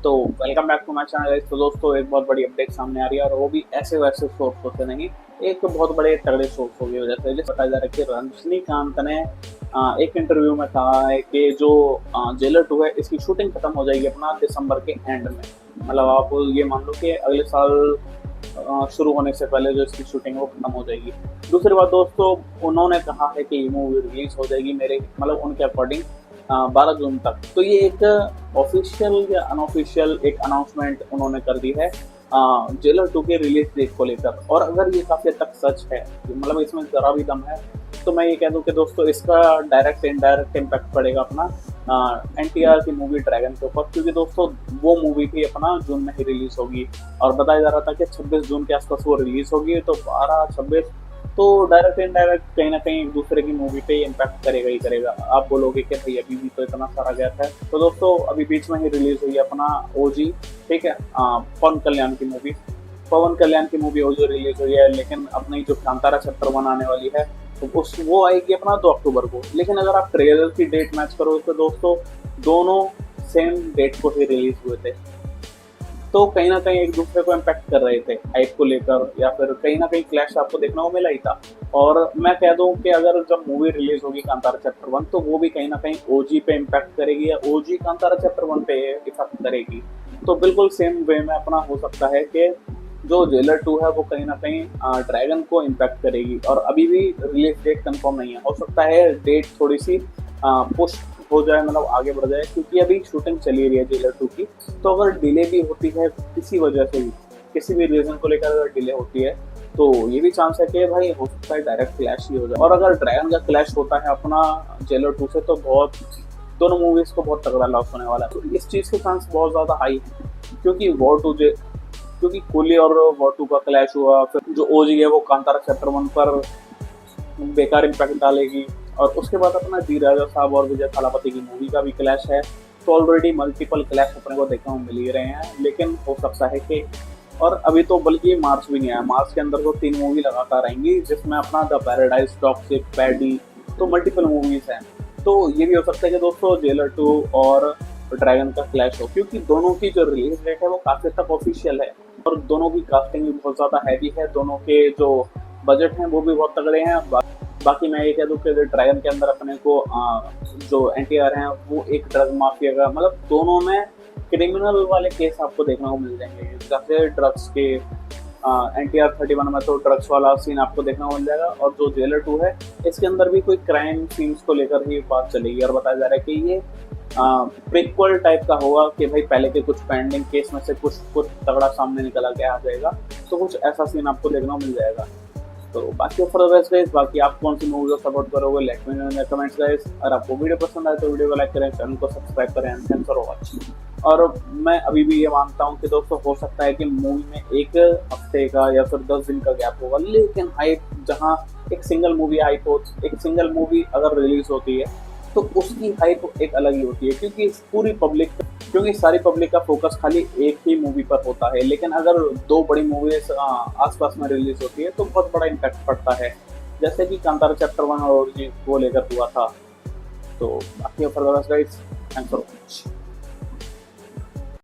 तो welcome back to my channel. तो दोस्तों एक बहुत बड़ी अपडेट सामने आ रही है और वो भी ऐसे वैसे सोर्स से नहीं, एक बहुत बड़े तगड़े सोर्स की वजह से। जैसे बताया जा रहा है कि रजनीकांत ने एक इंटरव्यू में कहा है कि जो जेलर 2 है इसकी शूटिंग खत्म हो जाएगी अपना दिसंबर के एंड में। मतलब आप ये मान लो कि अगले साल शुरू होने से पहले जो इसकी शूटिंग है वो खत्म हो जाएगी। दूसरी बात दोस्तों, उन्होंने कहा है कि ये मूवी रिलीज हो जाएगी मेरे मतलब उनके अकॉर्डिंग 12 जून तक। तो ये एक ऑफिशियल या अनऑफिशियल एक अनाउंसमेंट उन्होंने कर दी है जेलर 2 के रिलीज डेट को लेकर। और अगर ये काफी हद तक सच है, मतलब इसमें जरा भी दम है, तो मैं ये कह दूं कि दोस्तों इसका डायरेक्ट इनडायरेक्ट इम्पैक्ट पड़ेगा अपना एनटीआर की मूवी ड्रैगन के ऊपर, क्योंकि दोस्तों वो मूवी भी अपना जून में ही रिलीज होगी और बताया जा रहा था कि 26 जून के आसपास वो रिलीज होगी। तो 12-26 तो डायरेक्ट इनडायरेक्ट कहीं ना कहीं एक दूसरे की मूवी पे इम्पैक्ट करेगा ही करेगा। आप बोलोगे कि भाई अभी भी तो इतना सारा गैप है, तो दोस्तों अभी बीच में ही रिलीज हुई है अपना ओजी, ठीक है, पवन कल्याण की मूवी। पवन कल्याण की मूवी ओजी रिलीज हुई है, लेकिन अपनी जो कांतारा चैप्टर 1 आने वाली है तो वो आएगी अपना 2 अक्टूबर को। लेकिन अगर आप ट्रेलर की डेट मैच करो तो दोस्तों दोनों सेम डेट को ही रिलीज हुए थे, तो कहीं ना कहीं एक दूसरे को इम्पैक्ट कर रहे थे हाइप को लेकर, या फिर कहीं ना कहीं क्लैश आपको देखने को मिला ही था। और मैं कह दूं कि अगर जब मूवी रिलीज होगी कांतारा चैप्टर 1 तो वो भी कहीं ना कहीं ओजी पे इम्पैक्ट करेगी या ओजी कांतारा चैप्टर 1 पे इफेक्ट करेगी। तो बिल्कुल सेम वे में अपना हो सकता है कि जो जेलर 2 है वो कहीं ना कहीं ड्रैगन को इम्पैक्ट करेगी। और अभी भी रिलीज डेट कंफर्म नहीं है, हो सकता है डेट थोड़ी सी पुश हो जाए, मतलब आगे बढ़ जाए, क्योंकि अभी शूटिंग चली रही है जेलर 2 की। तो अगर डिले भी होती है किसी वजह से भी, किसी भी रीजन को लेकर अगर डिले होती है तो ये भी चांस है कि भाई हो सकता है डायरेक्ट क्लैश ही हो जाए। और अगर ड्रैगन का क्लैश होता है अपना जेलर 2 से तो बहुत दोनों मूवीज को बहुत तगड़ा लॉस होने वाला है। तो इस चीज के चांस बहुत ज्यादा हाई है, क्योंकि वॉर 2 क्योंकि कोहली और वॉर 2 का क्लैश हुआ, फिर जो ओजी है वो कांतारा चैप्टर 1 पर बेकार इम्पैक्ट डालेगी। और उसके बाद अपना डी राजा साहब और विजय थालापति की मूवी का भी क्लैश है। तो ऑलरेडी मल्टीपल क्लैश अपने को देखने को मिल ही रहे हैं, लेकिन हो सकता है कि और अभी तो बल्कि मार्च भी नहीं आया, मार्च के अंदर तो 3 मूवी लगातार आएंगी जिसमें अपना द पैराडाइज, टॉक्सिक, पैडी, तो मल्टीपल मूवीज हैं। तो ये भी हो सकता है कि दोस्तों जेलर 2 और ड्रैगन का क्लैश हो, क्योंकि दोनों की जो रिलीज डेट है वो काफी तक ऑफिशियल है और दोनों की कास्टिंग भी बहुत ज्यादा हैवी है, दोनों के जो बजट हैं वो भी बहुत तगड़े हैं। बाकी मैं ये कह दूं कि ड्रैगन के अंदर अपने को जो एनटीआर हैं वो एक ड्रग माफिया का, मतलब दोनों में क्रिमिनल वाले केस आपको देखने को मिल जाएंगे। जैसे ड्रग्स के एनटीआर 31 में तो ड्रग्स वाला सीन आपको देखने को मिल जाएगा, और जो जेलर 2 है इसके अंदर भी कोई क्राइम सीन्स को लेकर ही बात चलेगी। और बताया जा रहा है कि ये प्रीक्वल टाइप का होगा कि भाई पहले के कुछ पेंडिंग केस में से कुछ तगड़ा सामने निकला के आ जाएगा, तो कुछ ऐसा सीन आपको देखने को मिल जाएगा। तो बाकी फॉर द गाइस, बाकी आप कौन सी मूवी को सपोर्ट करोगे let me know in the comments guys. और आपको वीडियो पसंद आए तो वीडियो को लाइक करें, चैनल को सब्सक्राइब करें। And thanks for watching. और मैं अभी भी ये मानता हूँ कि दोस्तों हो सकता है कि मूवी में एक हफ्ते का या फिर 10 दिन का गैप होगा, लेकिन हाइप जहाँ एक सिंगल मूवी हाइप हो, एक सिंगल मूवी अगर रिलीज होती है तो उसकी हाइप एक अलग ही होती है, क्योंकि सारी पब्लिक का फोकस खाली एक ही मूवी पर होता है। लेकिन अगर 2 बड़ी मूवीज आसपास में रिलीज होती है तो बहुत बड़ा इम्पैक्ट पड़ता है, जैसे कि कांतारा चैप्टर 1 और वो लेकर हुआ था। तो बाकी for the guys, thanks for watching.